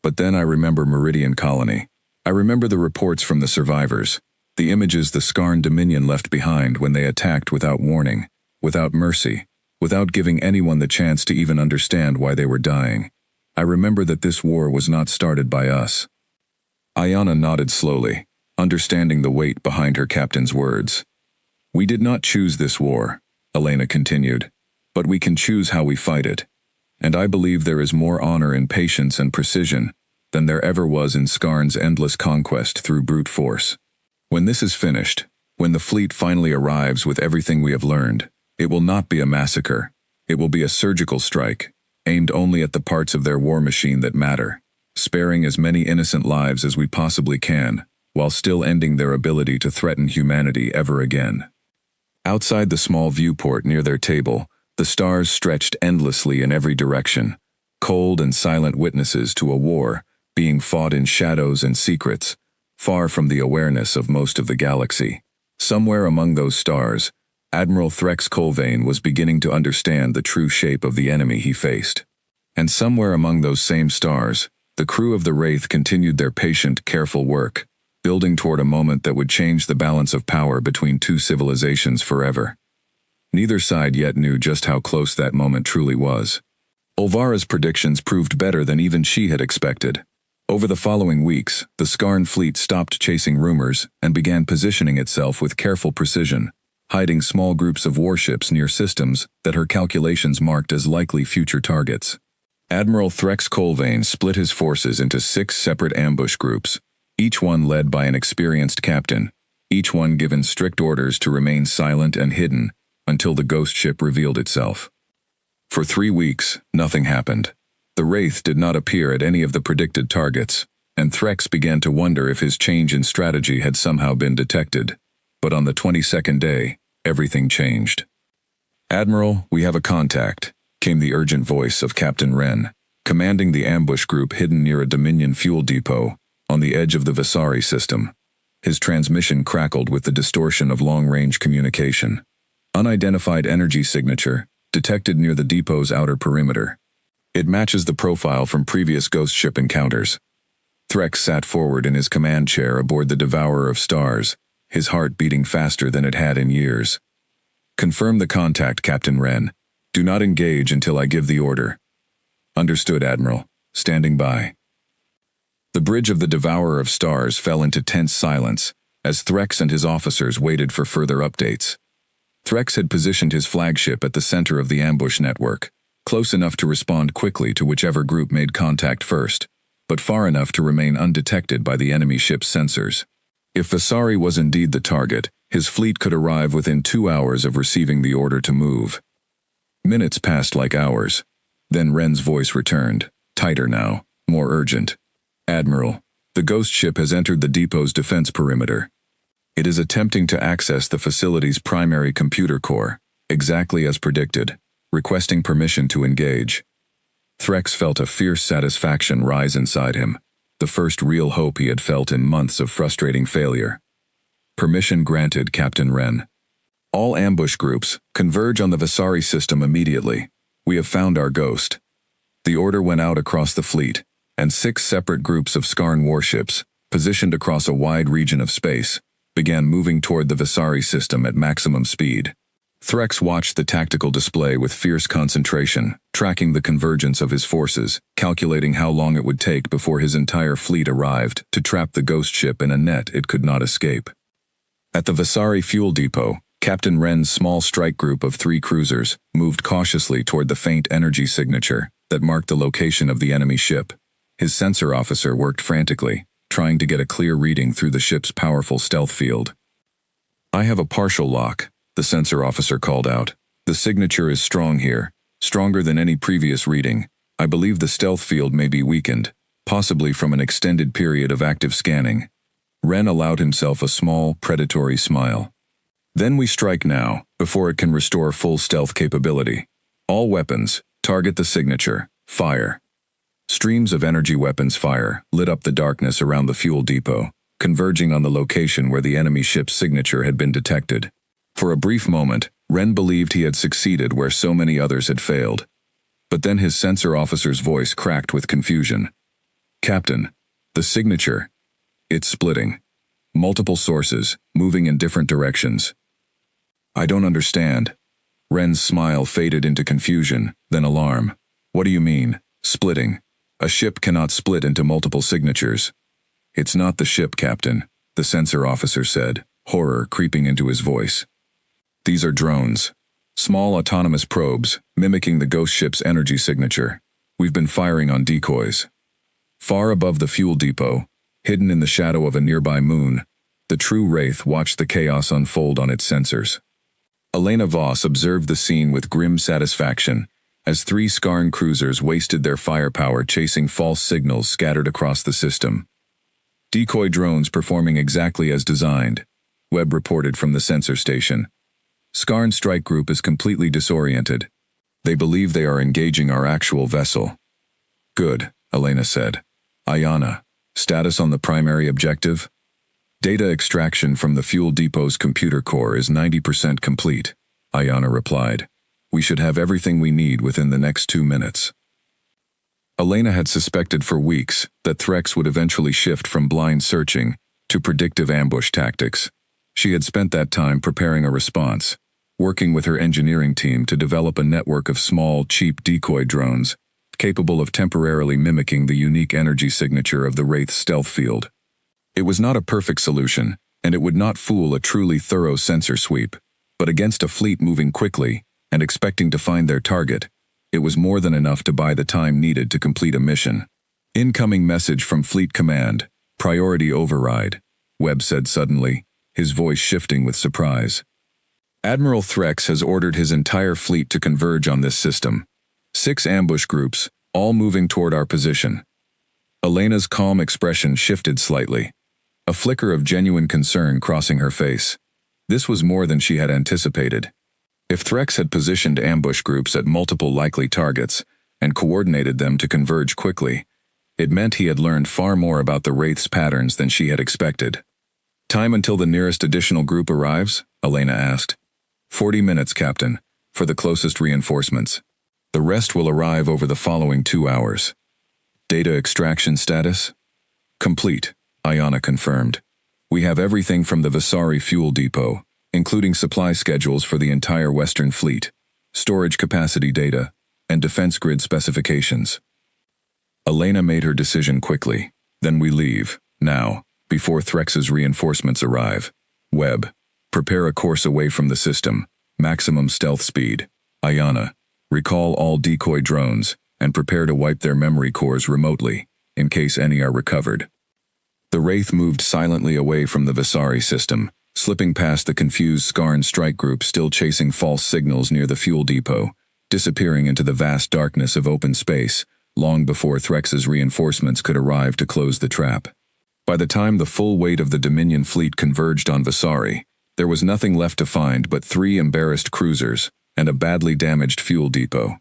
"But then I remember Meridian Colony. I remember the reports from the survivors, the images the Skarn Dominion left behind when they attacked without warning, without mercy, without giving anyone the chance to even understand why they were dying. I remember that this war was not started by us. Ayana nodded slowly, understanding the weight behind her captain's words. We did not choose this war, Elena continued, but we can choose how we fight it. And I believe there is more honor in patience and precision than there ever was in Skarn's endless conquest through brute force. When this is finished, when the fleet finally arrives with everything we have learned, it will not be a massacre. It will be a surgical strike, aimed only at the parts of their war machine that matter, sparing as many innocent lives as we possibly can, while still ending their ability to threaten humanity ever again. Outside the small viewport near their table, the stars stretched endlessly in every direction, cold and silent witnesses to a war being fought in shadows and secrets, far from the awareness of most of the galaxy. Somewhere among those stars, Admiral Threx Colvane was beginning to understand the true shape of the enemy he faced. And somewhere among those same stars, the crew of the Wraith continued their patient, careful work, building toward a moment that would change the balance of power between two civilizations forever. Neither side yet knew just how close that moment truly was. Olvara's predictions proved better than even she had expected. Over the following weeks, the Skarn fleet stopped chasing rumors and began positioning itself with careful precision, hiding small groups of warships near systems that her calculations marked as likely future targets. Admiral Threx Colvane split his forces into 6 separate ambush groups, each one led by an experienced captain, each one given strict orders to remain silent and hidden until the ghost ship revealed itself. For 3 weeks, nothing happened. The Wraith did not appear at any of the predicted targets, and Threx began to wonder if his change in strategy had somehow been detected. But on the 22nd day, everything changed. "Admiral, we have a contact," came the urgent voice of Captain Wren, commanding the ambush group hidden near a Dominion fuel depot on the edge of the Visari system. His transmission crackled with the distortion of long-range communication. Unidentified energy signature, detected near the depot's outer perimeter. It matches the profile from previous ghost ship encounters. Threx sat forward in his command chair aboard the Devourer of Stars, his heart beating faster than it had in years. "Confirm the contact, Captain Wren. Do not engage until I give the order." "Understood, Admiral. Standing by." The bridge of the Devourer of Stars fell into tense silence as Threx and his officers waited for further updates. Threx had positioned his flagship at the center of the ambush network, close enough to respond quickly to whichever group made contact first, but far enough to remain undetected by the enemy ship's sensors. If Visari was indeed the target, his fleet could arrive within 2 hours of receiving the order to move. Minutes passed like hours. Then Wren's voice returned, tighter now, more urgent. "Admiral, the ghost ship has entered the depot's defense perimeter. It is attempting to access the facility's primary computer core, exactly as predicted, requesting permission to engage." Threx felt a fierce satisfaction rise inside him, the first real hope he had felt in months of frustrating failure. "Permission granted, Captain Wren. All ambush groups, converge on the Visari system immediately. We have found our ghost." The order went out across the fleet, and 6 separate groups of Skarn warships, positioned across a wide region of space, began moving toward the Visari system at maximum speed. Threx watched the tactical display with fierce concentration, tracking the convergence of his forces, calculating how long it would take before his entire fleet arrived to trap the ghost ship in a net it could not escape. At the Visari fuel depot, Captain Wren's small strike group of 3 cruisers moved cautiously toward the faint energy signature that marked the location of the enemy ship. His sensor officer worked frantically, trying to get a clear reading through the ship's powerful stealth field. "I have a partial lock," the sensor officer called out. "The signature is strong here, stronger than any previous reading. I believe the stealth field may be weakened, possibly from an extended period of active scanning." Wren allowed himself a small, predatory smile. "Then we strike now, before it can restore full stealth capability. All weapons, target the signature, fire." Streams of energy weapons fire lit up the darkness around the fuel depot, converging on the location where the enemy ship's signature had been detected. For a brief moment, Wren believed he had succeeded where so many others had failed. But then his sensor officer's voice cracked with confusion. "Captain, the signature. It's splitting. Multiple sources, moving in different directions. I don't understand. Ren's smile faded into confusion, then alarm. What do you mean, splitting? A ship cannot split into multiple signatures. It's not the ship, Captain, the sensor officer said, horror creeping into his voice. These are drones. Small autonomous probes, mimicking the ghost ship's energy signature. We've been firing on decoys. Far above the fuel depot, hidden in the shadow of a nearby moon, the true Wraith watched the chaos unfold on its sensors. Elena Voss observed the scene with grim satisfaction, as 3 Skarn cruisers wasted their firepower chasing false signals scattered across the system. Decoy drones performing exactly as designed, Webb reported from the sensor station. Skarn strike group is completely disoriented. They believe they are engaging our actual vessel. Good, Elena said. Ayana, status on the primary objective? Data extraction from the fuel depot's computer core is 90% complete, Ayana replied. We should have everything we need within the next 2 minutes. Elena had suspected for weeks that Threx would eventually shift from blind searching to predictive ambush tactics. She had spent that time preparing a response, working with her engineering team to develop a network of small, cheap decoy drones capable of temporarily mimicking the unique energy signature of the Wraith's stealth field. It was not a perfect solution, and it would not fool a truly thorough sensor sweep, but against a fleet moving quickly and expecting to find their target, it was more than enough to buy the time needed to complete a mission. Incoming message from Fleet Command, priority override, Webb said suddenly, his voice shifting with surprise. Admiral Threx has ordered his entire fleet to converge on this system. 6 ambush groups, all moving toward our position. Elena's calm expression shifted slightly, a flicker of genuine concern crossing her face. This was more than she had anticipated. If Threx had positioned ambush groups at multiple likely targets and coordinated them to converge quickly, it meant he had learned far more about the Wraith's patterns than she had expected. Time until the nearest additional group arrives? Elena asked. 40 minutes, Captain, for the closest reinforcements. The rest will arrive over the following 2 hours. Data extraction status? Complete, Ayana confirmed. We have everything from the Vasari fuel depot, including supply schedules for the entire Western Fleet, storage capacity data, and defense grid specifications. Elena made her decision quickly. Then we leave, now, before Threx's reinforcements arrive. Webb, prepare a course away from the system, maximum stealth speed. Ayana, recall all decoy drones, and prepare to wipe their memory cores remotely, in case any are recovered. The Wraith moved silently away from the Vasari system, slipping past the confused Skarn strike group still chasing false signals near the fuel depot, disappearing into the vast darkness of open space, long before Threx's reinforcements could arrive to close the trap. By the time the full weight of the Dominion fleet converged on Vasari, there was nothing left to find but 3 embarrassed cruisers and a badly damaged fuel depot.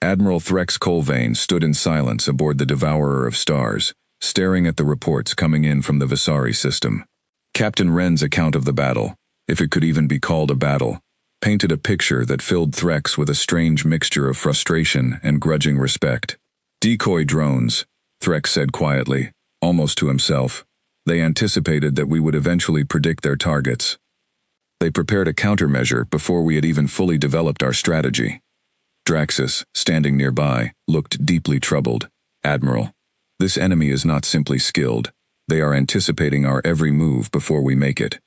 Admiral Threx Colvane stood in silence aboard the Devourer of Stars, staring at the reports coming in from the Vasari system. Captain Ren's account of the battle, if it could even be called a battle, painted a picture that filled Threx with a strange mixture of frustration and grudging respect. Decoy drones, Threx said quietly, almost to himself. They anticipated that we would eventually predict their targets. They prepared a countermeasure before we had even fully developed our strategy. Draxus, standing nearby, looked deeply troubled. Admiral, this enemy is not simply skilled. They are anticipating our every move before we make it.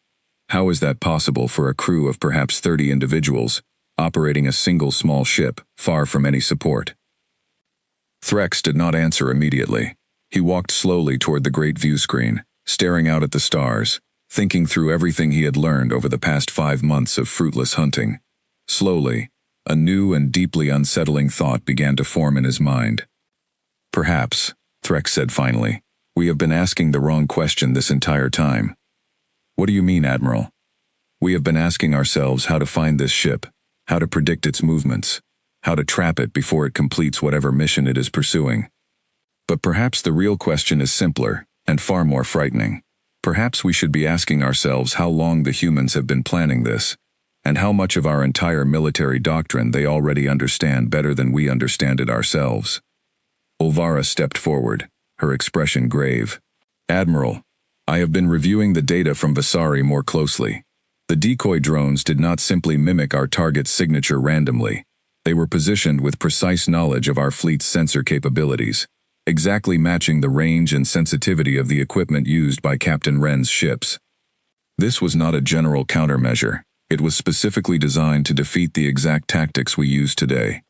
How is that possible for a crew of perhaps 30 individuals, operating a single small ship, far from any support? Threx did not answer immediately. He walked slowly toward the great view screen, staring out at the stars, thinking through everything he had learned over the past 5 months of fruitless hunting. Slowly, a new and deeply unsettling thought began to form in his mind. Perhaps, Threx said finally, we have been asking the wrong question this entire time. What do you mean, Admiral? We have been asking ourselves how to find this ship, how to predict its movements, how to trap it before it completes whatever mission it is pursuing. But perhaps the real question is simpler and far more frightening. Perhaps we should be asking ourselves how long the humans have been planning this, and how much of our entire military doctrine they already understand better than we understand it ourselves. Ulvara stepped forward, her expression grave. Admiral, I have been reviewing the data from Vasari more closely. The decoy drones did not simply mimic our target's signature randomly. They were positioned with precise knowledge of our fleet's sensor capabilities, exactly matching the range and sensitivity of the equipment used by Captain Wren's ships. This was not a general countermeasure. It was specifically designed to defeat the exact tactics we use today.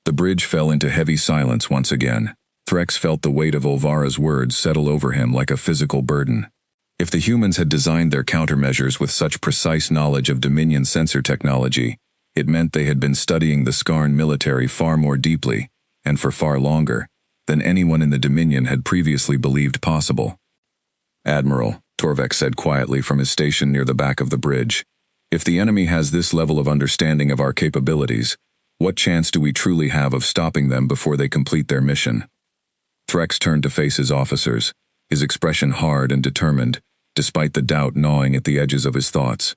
The bridge fell into heavy silence once again. Threx felt the weight of Olvara's words settle over him like a physical burden. If the humans had designed their countermeasures with such precise knowledge of Dominion sensor technology, it meant they had been studying the Skarn military far more deeply, and for far longer, than anyone in the Dominion had previously believed possible. "Admiral," Torvek said quietly from his station near the back of the bridge, "if the enemy has this level of understanding of our capabilities, what chance do we truly have of stopping them before they complete their mission?" Threx turned to face his officers, his expression hard and determined, despite the doubt gnawing at the edges of his thoughts.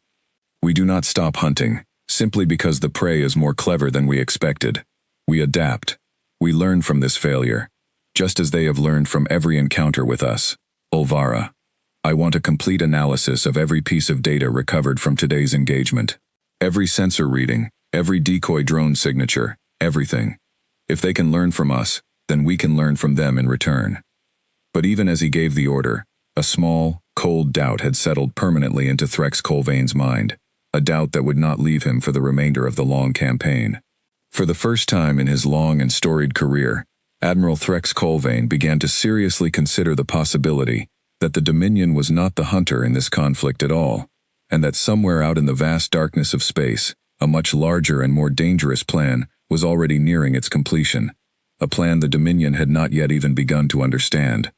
"We do not stop hunting, simply because the prey is more clever than we expected. We adapt. We learn from this failure, just as they have learned from every encounter with us. Olvara, I want a complete analysis of every piece of data recovered from today's engagement. Every sensor reading, every decoy drone signature, everything. If they can learn from us, then we can learn from them in return." But even as he gave the order, a small, cold doubt had settled permanently into Threx Colvain's mind, a doubt that would not leave him for the remainder of the long campaign. For the first time in his long and storied career, Admiral Threx Colvain began to seriously consider the possibility that the Dominion was not the hunter in this conflict at all, and that somewhere out in the vast darkness of space, a much larger and more dangerous plan was already nearing its completion, a plan the Dominion had not yet even begun to understand.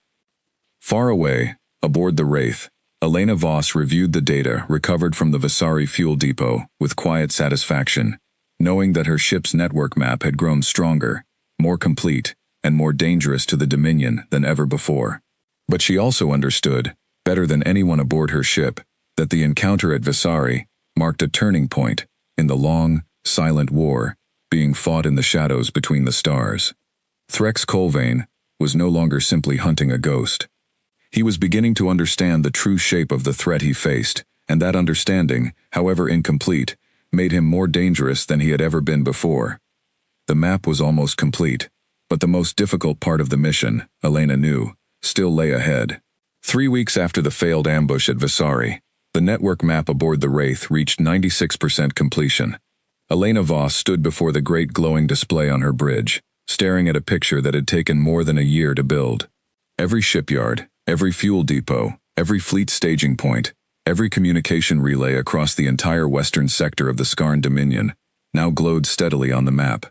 Far away, aboard the Wraith, Elena Voss reviewed the data recovered from the Vasari fuel depot with quiet satisfaction, knowing that her ship's network map had grown stronger, more complete, and more dangerous to the Dominion than ever before. But she also understood, better than anyone aboard her ship, that the encounter at Vasari marked a turning point in the long, silent war being fought in the shadows between the stars. Threx Colvain was no longer simply hunting a ghost. He was beginning to understand the true shape of the threat he faced, and that understanding, however incomplete, made him more dangerous than he had ever been before. The map was almost complete, but the most difficult part of the mission, Elena knew, still lay ahead. 3 weeks after the failed ambush at Vasari, the network map aboard the Wraith reached 96% completion. Elena Voss stood before the great glowing display on her bridge, staring at a picture that had taken more than a year to build. Every shipyard, every fuel depot, every fleet staging point, every communication relay across the entire western sector of the Skarn Dominion now glowed steadily on the map,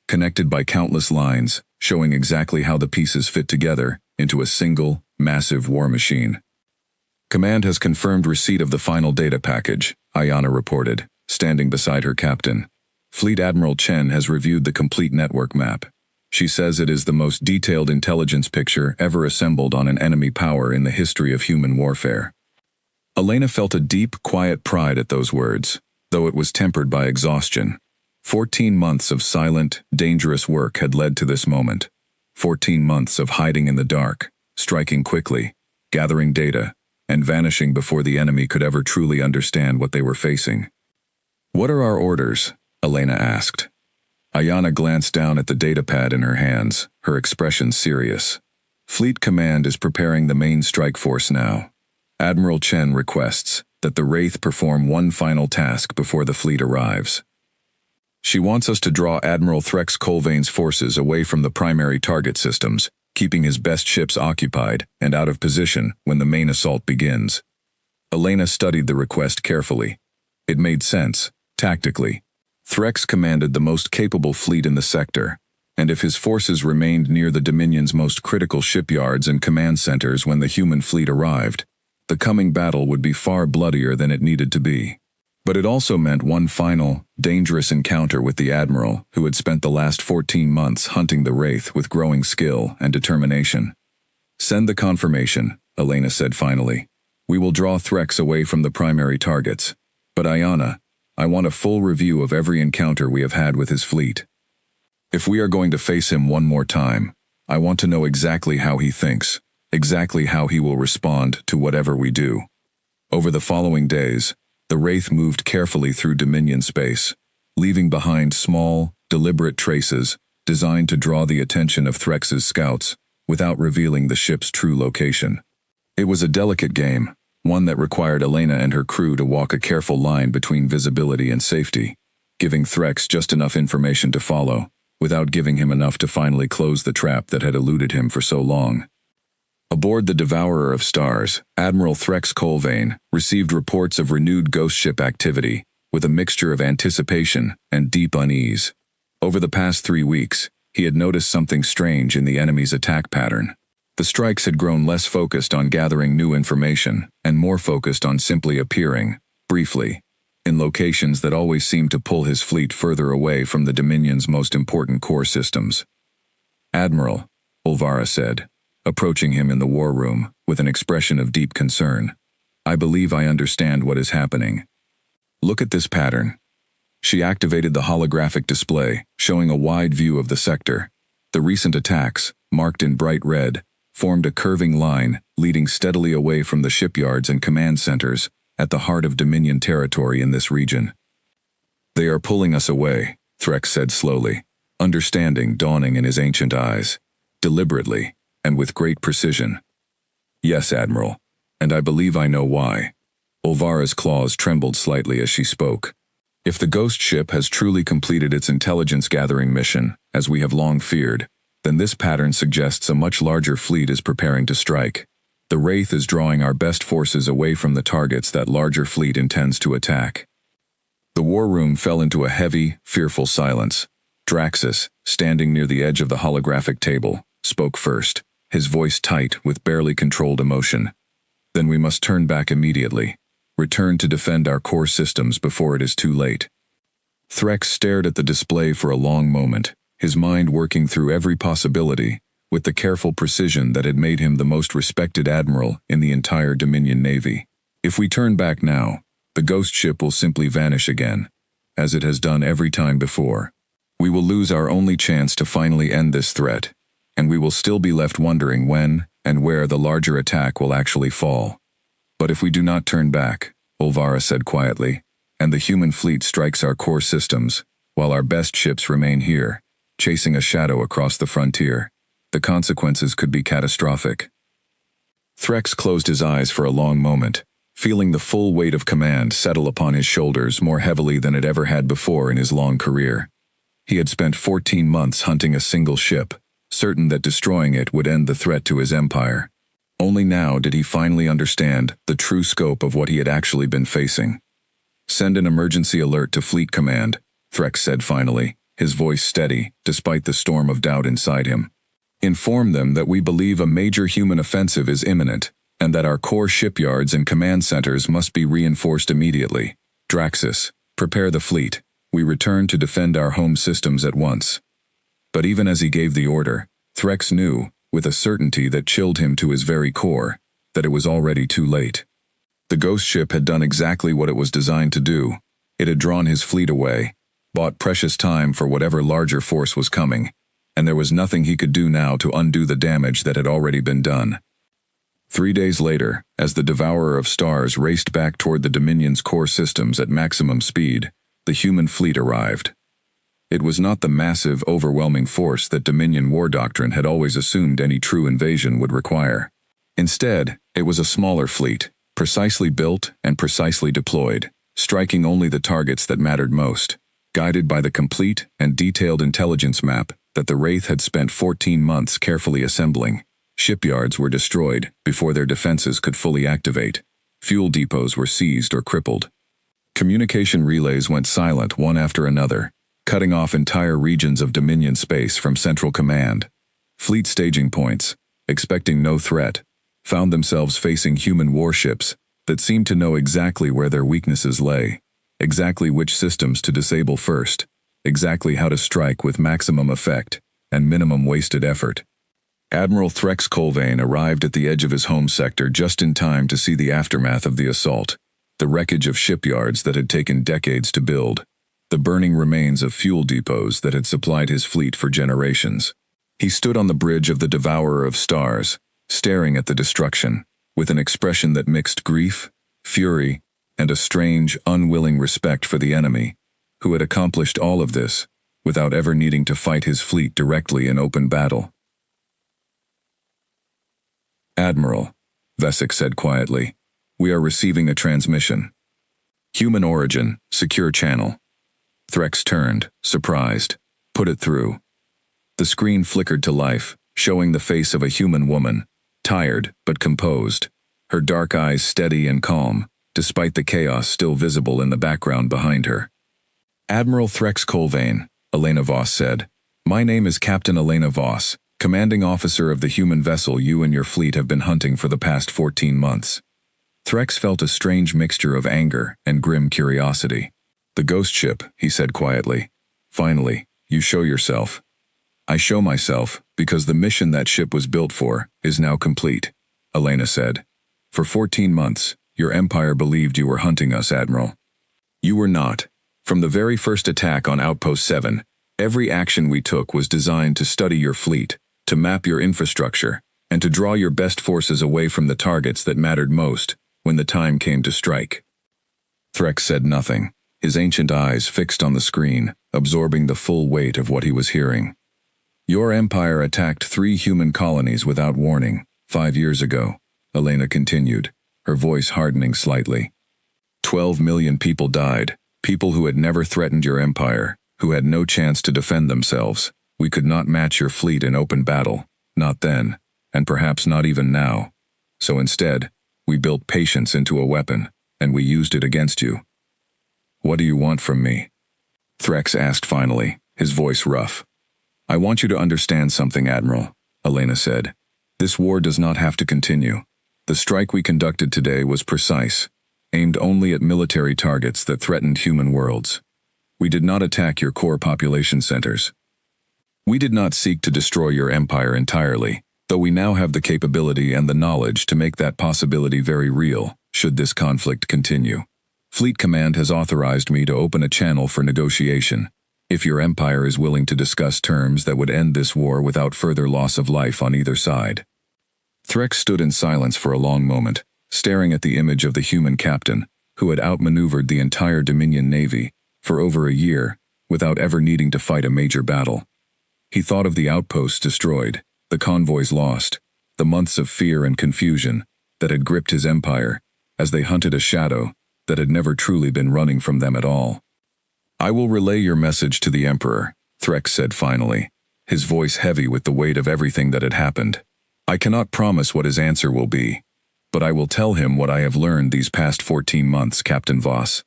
connected by countless lines, showing exactly how the pieces fit together into a single, massive war machine. "Command has confirmed receipt of the final data package," Ayana reported, standing beside her captain. "Fleet Admiral Chen has reviewed the complete network map. She says it is the most detailed intelligence picture ever assembled on an enemy power in the history of human warfare." Elena felt a deep, quiet pride at those words, though it was tempered by exhaustion. 14 months of silent, dangerous work had led to this moment. 14 months of hiding in the dark, striking quickly, gathering data, and vanishing before the enemy could ever truly understand what they were facing. "What are our orders?" Elena asked. Ayana glanced down at the datapad in her hands, her expression serious. "Fleet Command is preparing the main strike force now. Admiral Chen requests that the Wraith perform one final task before the fleet arrives. She wants us to draw Admiral Threx Colvain's forces away from the primary target systems, keeping his best ships occupied and out of position when the main assault begins." Elena studied the request carefully. It made sense, tactically. Threx commanded the most capable fleet in the sector, and if his forces remained near the Dominion's most critical shipyards and command centers when the human fleet arrived, the coming battle would be far bloodier than it needed to be. But it also meant one final, dangerous encounter with the Admiral, who had spent the last 14 months hunting the Wraith with growing skill and determination. "Send the confirmation," Elena said finally. "We will draw Threx away from the primary targets. But Ayana, I want a full review of every encounter we have had with his fleet. If we are going to face him one more time, I want to know exactly how he thinks, exactly how he will respond to whatever we do. Over the following days, the Wraith moved carefully through Dominion space, leaving behind small, deliberate traces designed to draw the attention of Threx's scouts without revealing the ship's true location. It was a delicate game, one that required Elena and her crew to walk a careful line between visibility and safety, giving Threx just enough information to follow, without giving him enough to finally close the trap that had eluded him for so long. Aboard the Devourer of Stars, Admiral Threx Colvane received reports of renewed ghost ship activity, with a mixture of anticipation and deep unease. Over the past 3 weeks, he had noticed something strange in the enemy's attack pattern. The strikes had grown less focused on gathering new information and more focused on simply appearing, briefly, in locations that always seemed to pull his fleet further away from the Dominion's most important core systems. "Admiral," Ulvara said, approaching him in the war room with an expression of deep concern, "I believe I understand what is happening. Look at this pattern." She activated the holographic display, showing a wide view of the sector. The recent attacks, marked in bright red, formed a curving line leading steadily away from the shipyards and command centers at the heart of Dominion territory in this region. "They are pulling us away," Threx said slowly, understanding dawning in his ancient eyes, deliberately and with great precision. "Yes, Admiral, and I believe I know why." Ulvara's claws trembled slightly as she spoke. "If the ghost ship has truly completed its intelligence-gathering mission, as we have long feared, then this pattern suggests a much larger fleet is preparing to strike. The Wraith is drawing our best forces away from the targets that larger fleet intends to attack." The war room fell into a heavy, fearful silence. Draxus, standing near the edge of the holographic table, spoke first, his voice tight with barely controlled emotion. "Then we must turn back immediately. Return to defend our core systems before it is too late." Threx stared at the display for a long moment, his mind working through every possibility, with the careful precision that had made him the most respected admiral in the entire Dominion Navy. "If we turn back now, the ghost ship will simply vanish again, as it has done every time before. We will lose our only chance to finally end this threat, and we will still be left wondering when and where the larger attack will actually fall. But if we do not turn back," Ulvara said quietly, "and the human fleet strikes our core systems, while our best ships remain here, chasing a shadow across the frontier, the consequences could be catastrophic." Threx closed his eyes for a long moment, feeling the full weight of command settle upon his shoulders more heavily than it ever had before in his long career. He had spent 14 months hunting a single ship, certain that destroying it would end the threat to his empire. Only now did he finally understand the true scope of what he had actually been facing. "Send an emergency alert to Fleet Command," Threx said finally, his voice steady despite the storm of doubt inside him. "Inform them that we believe a major human offensive is imminent, and that our core shipyards and command centers must be reinforced immediately. Draxus, prepare the fleet. We return to defend our home systems at once." But even as he gave the order, Threx knew, with a certainty that chilled him to his very core, that it was already too late. The ghost ship had done exactly what it was designed to do. It had drawn his fleet away, bought precious time for whatever larger force was coming, and there was nothing he could do now to undo the damage that had already been done. 3 days later, as the Devourer of Stars raced back toward the Dominion's core systems at maximum speed, the human fleet arrived. It was not the massive, overwhelming force that Dominion war doctrine had always assumed any true invasion would require. Instead, it was a smaller fleet, precisely built and precisely deployed, striking only the targets that mattered most, guided by the complete and detailed intelligence map that the Wraith had spent 14 months carefully assembling. Shipyards were destroyed before their defenses could fully activate. Fuel depots were seized or crippled. Communication relays went silent one after another, cutting off entire regions of Dominion space from Central Command. Fleet staging points, expecting no threat, found themselves facing human warships that seemed to know exactly where their weaknesses lay, exactly which systems to disable first, exactly how to strike with maximum effect and minimum wasted effort. Admiral Threx Colvane arrived at the edge of his home sector just in time to see the aftermath of the assault, the wreckage of shipyards that had taken decades to build, the burning remains of fuel depots that had supplied his fleet for generations. He stood on the bridge of the Devourer of Stars, staring at the destruction, with an expression that mixed grief, fury, and a strange, unwilling respect for the enemy, who had accomplished all of this, without ever needing to fight his fleet directly in open battle. "Admiral," Vesic said quietly, "we are receiving a transmission. Human origin, secure channel." Threx turned, surprised. "Put it through." The screen flickered to life, showing the face of a human woman, tired but composed, her dark eyes steady and calm, despite the chaos still visible in the background behind her. "Admiral Threx Colvane," Elena Voss said. "My name is Captain Elena Voss, commanding officer of the human vessel you and your fleet have been hunting for the past 14 months. Threx felt a strange mixture of anger and grim curiosity. "The ghost ship," he said quietly. "Finally, you show yourself." "I show myself because the mission that ship was built for is now complete," Elena said. "For 14 months, your empire believed you were hunting us, Admiral. You were not. From the very first attack on Outpost 7, every action we took was designed to study your fleet, to map your infrastructure, and to draw your best forces away from the targets that mattered most when the time came to strike." Threx said nothing, his ancient eyes fixed on the screen, absorbing the full weight of what he was hearing. "Your empire attacked 3 human colonies without warning, 5 years ago," Elena continued, her voice hardening slightly. 12 million people died, people who had never threatened your empire, who had no chance to defend themselves. We could not match your fleet in open battle, not then, and perhaps not even now. So instead, we built patience into a weapon, and we used it against you. What do you want from me?" Threx asked finally, his voice rough. "I want you to understand something, Admiral," Elena said. "This war does not have to continue. The strike we conducted today was precise, aimed only at military targets that threatened human worlds. We did not attack your core population centers. We did not seek to destroy your empire entirely, though we now have the capability and the knowledge to make that possibility very real, should this conflict continue. Fleet Command has authorized me to open a channel for negotiation, if your empire is willing to discuss terms that would end this war without further loss of life on either side." Threx stood in silence for a long moment, staring at the image of the human captain, who had outmaneuvered the entire Dominion Navy, for over a year, without ever needing to fight a major battle. He thought of the outposts destroyed, the convoys lost, the months of fear and confusion that had gripped his empire, as they hunted a shadow that had never truly been running from them at all. "I will relay your message to the Emperor," Threx said finally, his voice heavy with the weight of everything that had happened. "I cannot promise what his answer will be, but I will tell him what I have learned these past 14 months, Captain Voss.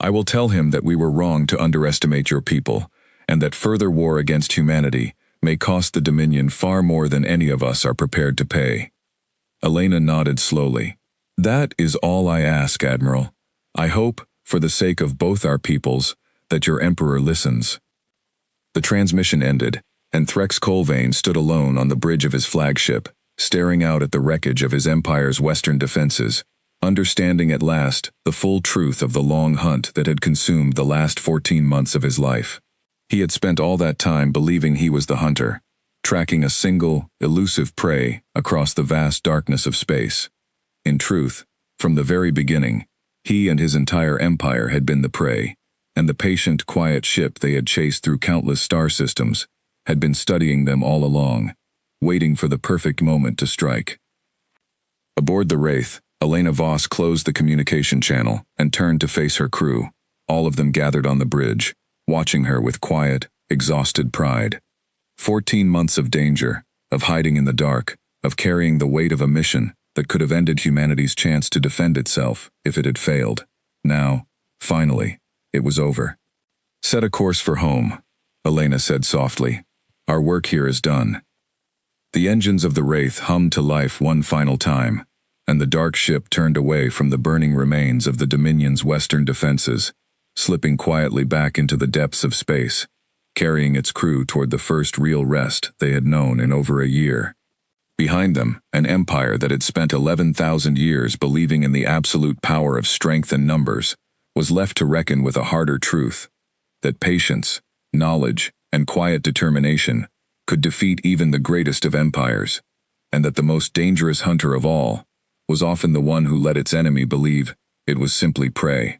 I will tell him that we were wrong to underestimate your people, and that further war against humanity may cost the Dominion far more than any of us are prepared to pay." Elena nodded slowly. "That is all I ask, Admiral. I hope, for the sake of both our peoples, that your Emperor listens." The transmission ended, and Threx Colvane stood alone on the bridge of his flagship, staring out at the wreckage of his empire's western defenses, understanding at last the full truth of the long hunt that had consumed the last 14 months of his life. He had spent all that time believing he was the hunter, tracking a single, elusive prey across the vast darkness of space. In truth, from the very beginning, he and his entire empire had been the prey, and the patient, quiet ship they had chased through countless star systems had been studying them all along, waiting for the perfect moment to strike. Aboard the Wraith, Elena Voss closed the communication channel and turned to face her crew, all of them gathered on the bridge, watching her with quiet, exhausted pride. 14 months of danger, of hiding in the dark, of carrying the weight of a mission that could have ended humanity's chance to defend itself if it had failed. Now, finally, it was over. "Set a course for home," Elena said softly. "Our work here is done." The engines of the Wraith hummed to life one final time, and the dark ship turned away from the burning remains of the Dominion's western defenses, slipping quietly back into the depths of space, carrying its crew toward the first real rest they had known in over a year. Behind them, an empire that had spent 11,000 years believing in the absolute power of strength and numbers was left to reckon with a harder truth, that patience, knowledge, and quiet determination could defeat even the greatest of empires. and that the most dangerous hunter of all was often the one who let its enemy believe it was simply prey.